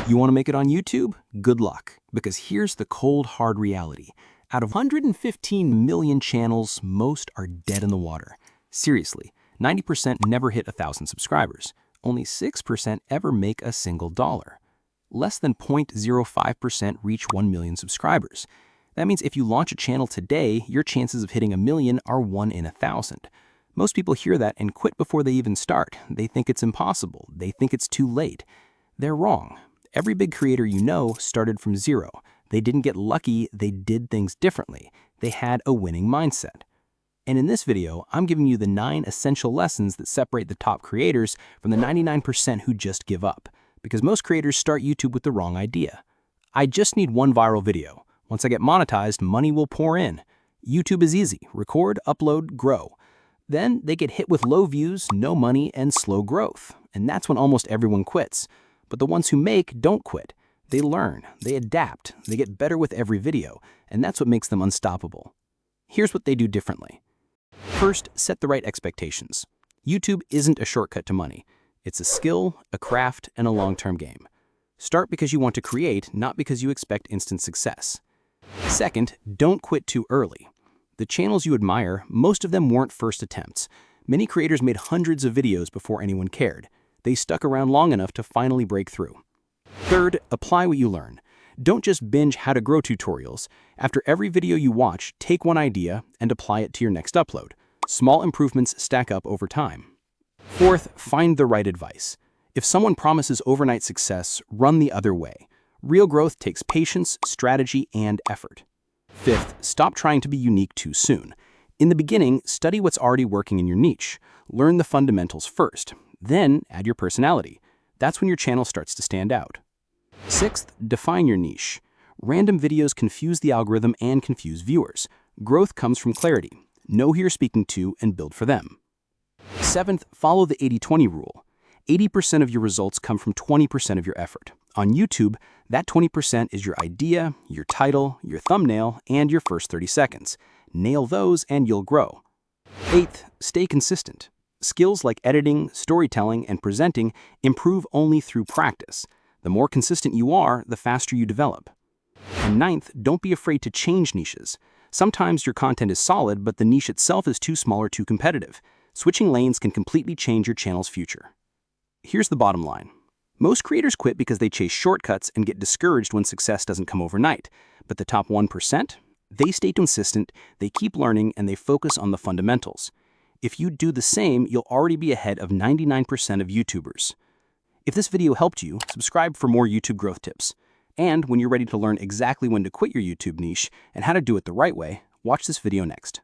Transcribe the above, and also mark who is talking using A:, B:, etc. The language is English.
A: You want to make it on YouTube? Good luck, because here's the cold, hard reality. Out of 115 million channels, most are dead in the water. Seriously, 90% never hit 1,000 subscribers. Only 6% ever make a single dollar. Less than 0.05% reach 1 million subscribers. That means if you launch a channel today, your chances of hitting 1 million are 1 in 1,000. Most people hear that and quit before they even start. They think it's impossible. They think it's too late. They're wrong. Every big creator you know started from zero. They didn't get lucky, they did things differently. They had a winning mindset. And in this video, I'm giving you the 9 essential lessons that separate the top creators from the 99% who just give up. Because most creators start YouTube with the wrong idea. I just need one viral video. Once I get monetized, money will pour in. YouTube is easy. Record, upload, grow. Then they get hit with low views, no money, and slow growth. And that's when almost everyone quits. But the ones who make don't quit. They learn, they adapt, they get better with every video, and that's what makes them unstoppable. Here's what they do differently. First, set the right expectations. YouTube isn't a shortcut to money. It's a skill, a craft, and a long-term game. Start because you want to create, not because you expect instant success. Second, don't quit too early. The channels you admire, most of them weren't first attempts. Many creators made hundreds of videos before anyone cared. They stuck around long enough to finally break through. Third, apply what you learn. Don't just binge how to grow tutorials. After every video you watch, take one idea and apply it to your next upload. Small improvements stack up over time. Fourth, find the right advice. If someone promises overnight success, run the other way. Real growth takes patience, strategy, and effort. Fifth, stop trying to be unique too soon. In the beginning, study what's already working in your niche. Learn the fundamentals first. Then add your personality. That's when your channel starts to stand out. Sixth, define your niche. Random videos confuse the algorithm and confuse viewers. Growth comes from clarity. Know who you're speaking to and build for them. Seventh, follow the 80-20 rule. 80% of your results come from 20% of your effort. On YouTube, that 20% is your idea, your title, your thumbnail, and your first 30 seconds. Nail those and you'll grow. Eighth, stay consistent. Skills like editing, storytelling, and presenting improve only through practice. The more consistent you are, the faster you develop. And ninth, don't be afraid to change niches. Sometimes your content is solid, but the niche itself is too small or too competitive. Switching lanes can completely change your channel's future. Here's the bottom line. Most creators quit because they chase shortcuts and get discouraged when success doesn't come overnight. But the top 1%, they stay consistent, they keep learning, and they focus on the fundamentals. If you do the same, you'll already be ahead of 99% of YouTubers. If this video helped you, subscribe for more YouTube growth tips. And when you're ready to learn exactly when to quit your YouTube niche and how to do it the right way, watch this video next.